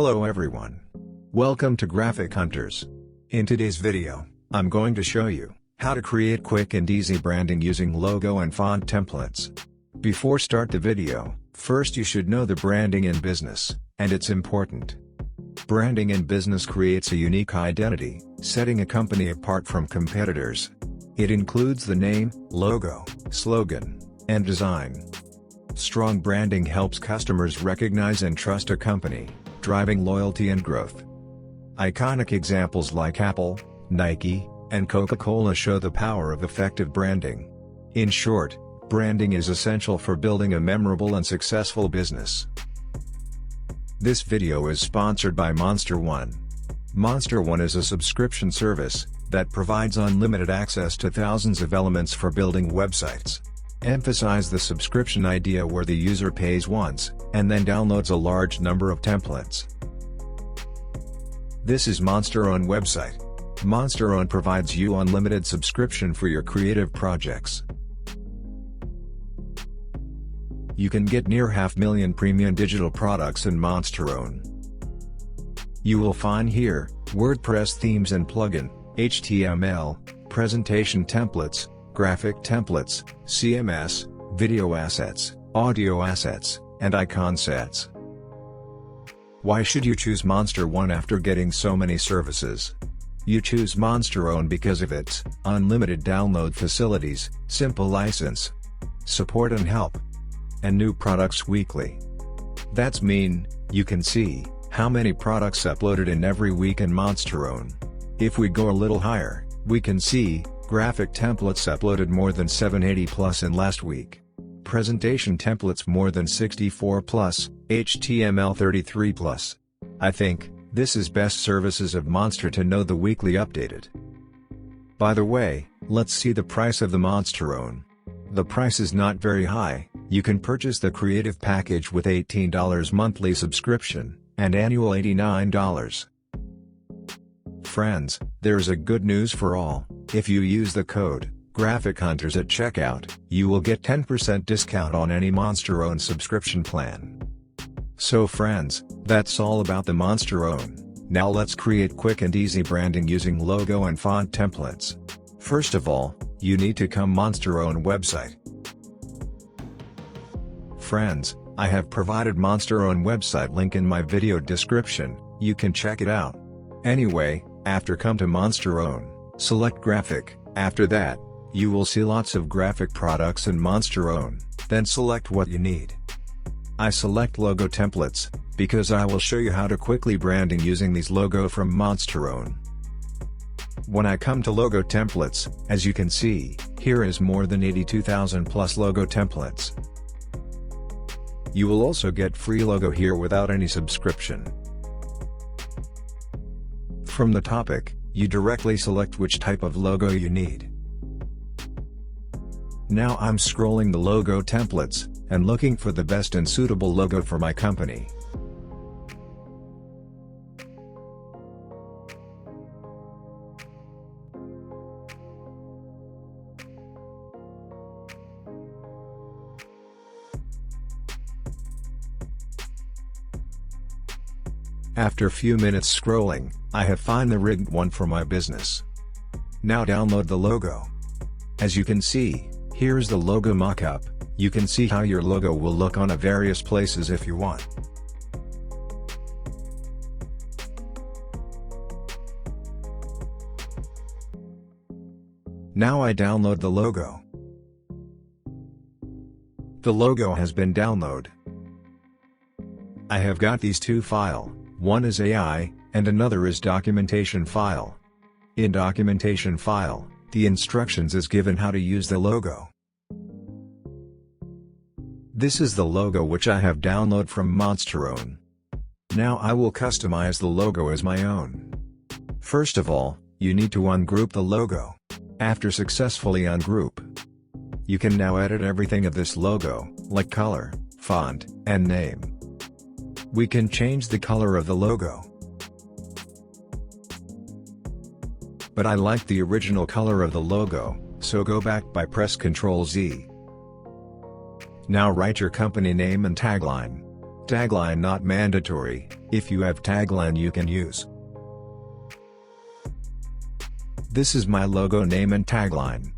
Hello everyone. Welcome to Graphic Hunters. In today's video, I'm going to show you how to create quick and easy branding using logo and font templates. Before start the video, first you should know the branding in business, and it's important. Branding in business creates a unique identity, setting a company apart from competitors. It includes the name, logo, slogan, and design. Strong branding helps customers recognize and trust a company, driving loyalty and growth. Iconic examples like Apple, Nike, and Coca-Cola show the power of effective branding. In short, branding is essential for building a memorable and successful business. This video is sponsored by Monster One. Monster One is a subscription service that provides unlimited access to thousands of elements for building websites. Emphasize the subscription idea where the user pays once, and then downloads a large number of templates. This is Monster One website. Monster One provides you unlimited subscription for your creative projects. You can get near 500,000 premium digital products in Monster One. You will find here, WordPress themes and plugin, HTML, presentation templates, graphic templates, CMS, video assets, audio assets, and icon sets. Why should you choose Monster One after getting so many services? You choose Monster One because of its unlimited download facilities, simple license, support and help, and new products weekly. That's mean, you can see how many products uploaded in every week in Monster One. If we go a little higher, we can see graphic templates uploaded more than 780 plus in last week. Presentation templates more than 64 plus, HTML 33 plus. I think this is best services of Monster to know the weekly updated. By the way, let's see the price of the Monster One. The price is not very high. You can purchase the creative package with $18 monthly subscription, and annual $89. Friends, there's a good news for all. If you use the code Graphic Hunters at checkout, you will get 10% discount on any Monster One subscription plan. So friends, that's all about the Monster One. Now let's create quick and easy branding using logo and font templates. First of all, you need to come Monster One website. Friends, I have provided Monster One website link in my video description, you can check it out. Anyway, after come to Monster One, select graphic. After that, you will see lots of graphic products in Monster One, then select what you need. I select logo templates, because I will show you how to quickly branding using these logo from Monster One. When I come to logo templates, as you can see, here is more than 82,000 plus logo templates. You will also get free logo here without any subscription. From the topic, you directly select which type of logo you need. Now I'm scrolling the logo templates, and looking for the best and suitable logo for my company. After few minutes scrolling, I have found the rigged one for my business. Now download the logo. As you can see, here's the logo mockup. You can see how your logo will look on various places if you want. Now I download the logo. The logo has been downloaded. I have got these two files. One is AI, and another is documentation file. In documentation file, the instructions is given how to use the logo. This is the logo which I have downloaded from Monster One. Now I will customize the logo as my own. First of all, you need to ungroup the logo. After successfully ungroup, you can now edit everything of this logo, like color, font, and name. We can change the color of the logo. But I like the original color of the logo, so go back by press Ctrl Z. Now write your company name and tagline. Tagline not mandatory, If you have tagline you can use. This is my logo name and tagline.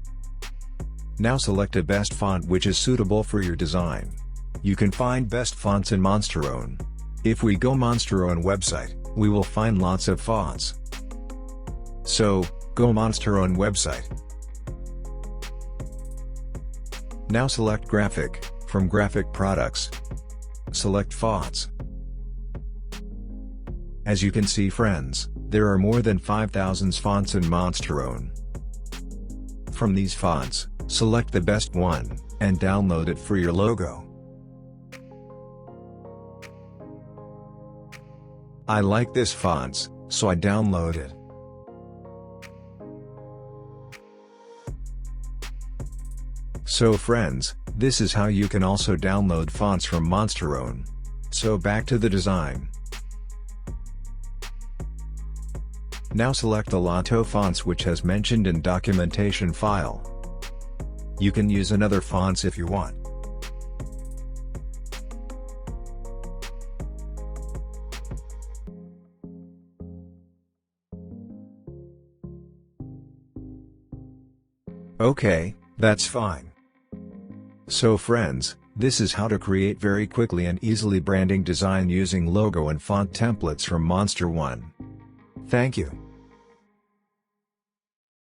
Now select a best font which is suitable for your design. You can find best fonts in Monsterone. If we go Monsterone website, we will find lots of fonts. So, go Monsterone website. Now select graphic, from graphic products. Select fonts. As you can see friends, there are more than 5,000 fonts in Monsterone. From these fonts, select the best one, and download it for your logo. I like this fonts, so I download it. So friends, this is how you can also download fonts from Monsterone. So back to the design. Now select the Lotto fonts which has mentioned in documentation file. You can use another fonts if you want. Okay, that's fine. So friends, this is how to create very quickly and easily branding design using logo and font templates from Monster One. Thank you.